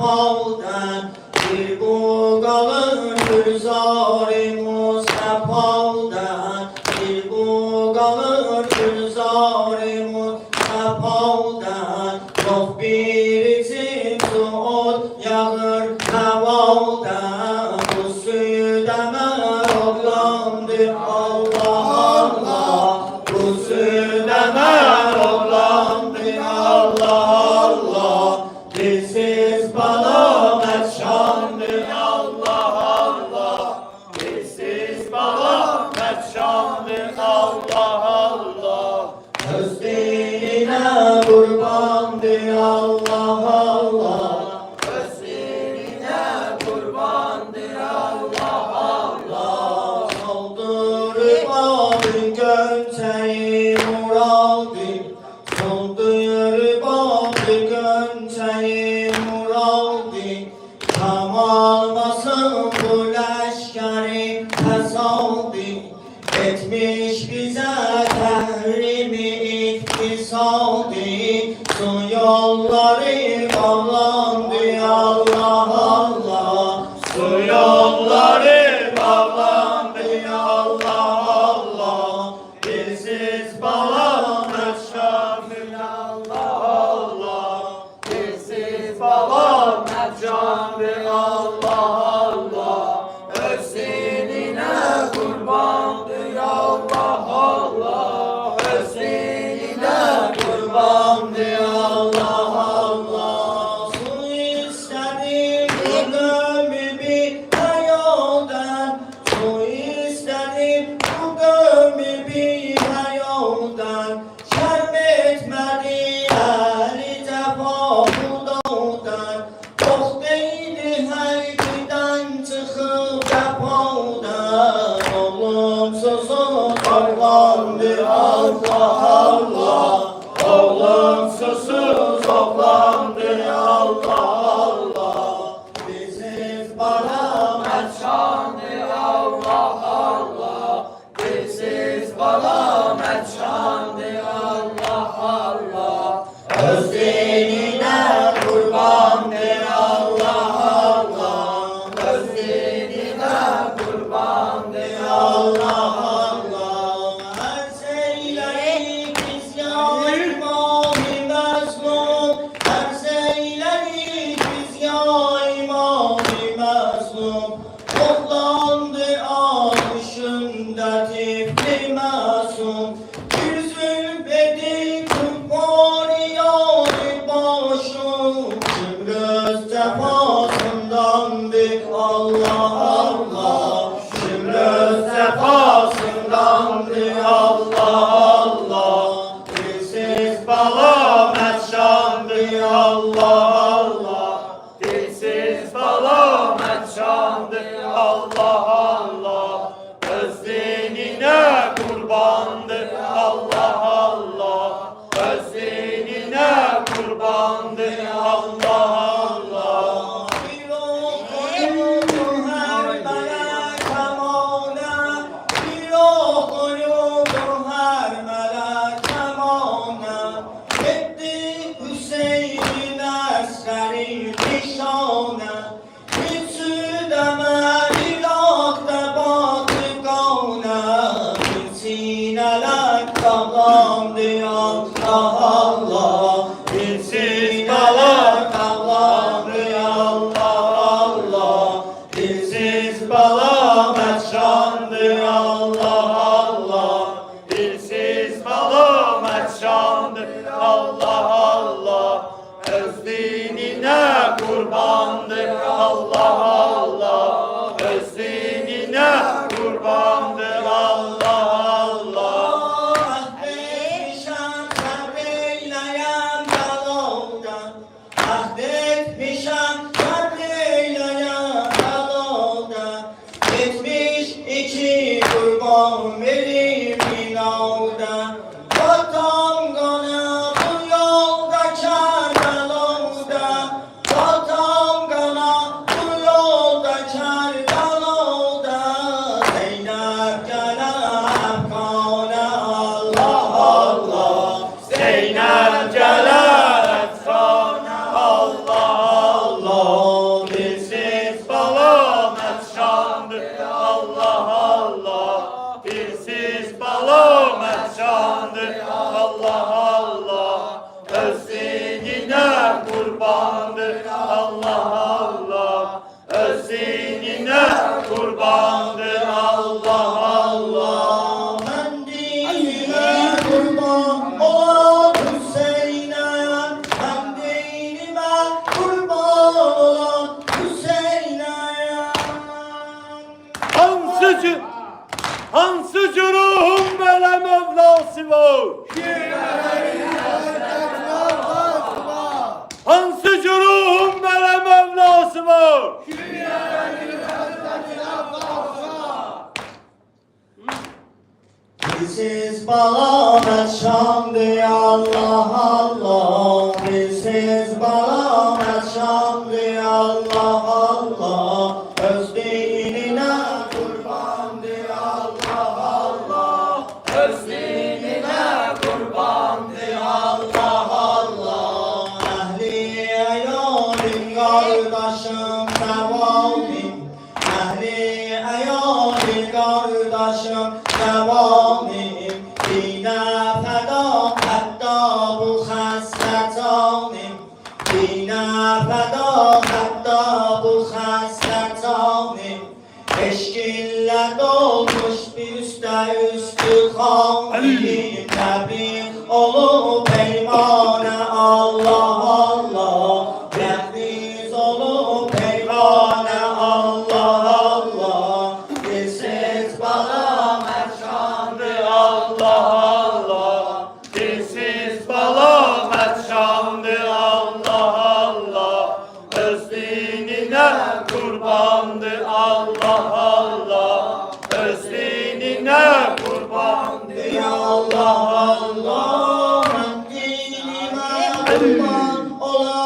Mustafa'dan bir bu kalır Gülzar-ı Mustafa'dan bir bu kalır Gülzar-ı Mustafa'dan yok bir içim su yağır havaldan bu suyu demer oğlandır Allah Allah bu suyu demer oğlandır Allah Allah dilsiz bala merşandır Allah Allah dilsiz bala merşandır Allah Allah öz dinine kurbandır Allah Allah öz dinine kurbandır Allah Allah soldurup aldın gönçeyi muradı soldurup aldın gönçeyi muradı tam almasın bu leşkeri fesadı etmiş bize tehrimi iktisadi su yolları bağlandı Allah Allah su yolları bağlandı Allah Allah dilsiz bala merşandır Allah Allah dilsiz bala merşandır Allah Allah öz dinine kurbandır Allah Allah öz dinine kurbandır Allah Allah su istedim bu gömü bir hayalden su istedim bu gömü bir hayalden şerm etmedi her cefa bu dağdan yok değildi her giden çıkıp depodan olumsuzun toplandı Allah Allah olumsuzsuz toplandı Allah Allah dilsiz bana merşandır Allah Allah dilsiz bana merşandır Allah Allah öz dinine kurbandır Allah Allah öz dinine kurbandır Allah Allah her şeyleri biz ya İmam-ı Mazlum her şeyleri biz ya İmam-ı Mazlum toplandı alışında tifli masum bir zülfedi kumpari yâri başım Şümrüz cefasındandı Allah Allah Şümrüz cefasındandı Allah Allah dilsiz bala merşandır Allah Allah dilsiz bala merşandır Allah Allah öz dinine kurbandır Allah Allah öz dinine kurbandır Allah Allah bir okuyudu her melek kemale bir okuyudu her melek kemale etti Hüseyin'in askeri nişane hiç demel ilakta batı kavne bir sineler kavlandı Allah Allah bir sineler kavlandı Allah Allah dilsiz bala merşandır Allah Allah dilsiz bala merşandır Allah Allah öz dinine kurbandır Allah Allah öz dinine kurbandır Allah Allah ahdetmişem sabreyleyem daloldan ahdetmişem sabreyleyem daloldan 72 kurban verip inavdan vatan kanı bu yolda Kerbela'da vatan kanı bu yolda Kerbela'da Zeynep gelen kanı Allah Allah Zeynep gelen kanı Allah ruhum böyle Mevlası var. Hansı ruhum böyle Mevlası var. Bizsiz balamet şandı Allah Allah. Bizsiz balamet şandı Allah Allah. Öz dinine kurbandı Allah Allah. Öz dinine kurbandı Allah Allah. Ehli eyalin kardeşim devamim. Ehli eyalin kardeşim devamim. Dine feda hatta bu hasretanim. Dine feda hatta bu hasretanim. Eşkille dolmuş bir üste üstü kavmim. Nebi olup peymane Allah Allah. Nefis olup peymane Allah Allah. Bizsiz bala merşandı Allah Allah. Dilsiz balamet şandı Allah Allah. Öz dinine kurbandı Allah Allah. Öz dinine kurbandı Ya Allah Allah. Dinime kurban olan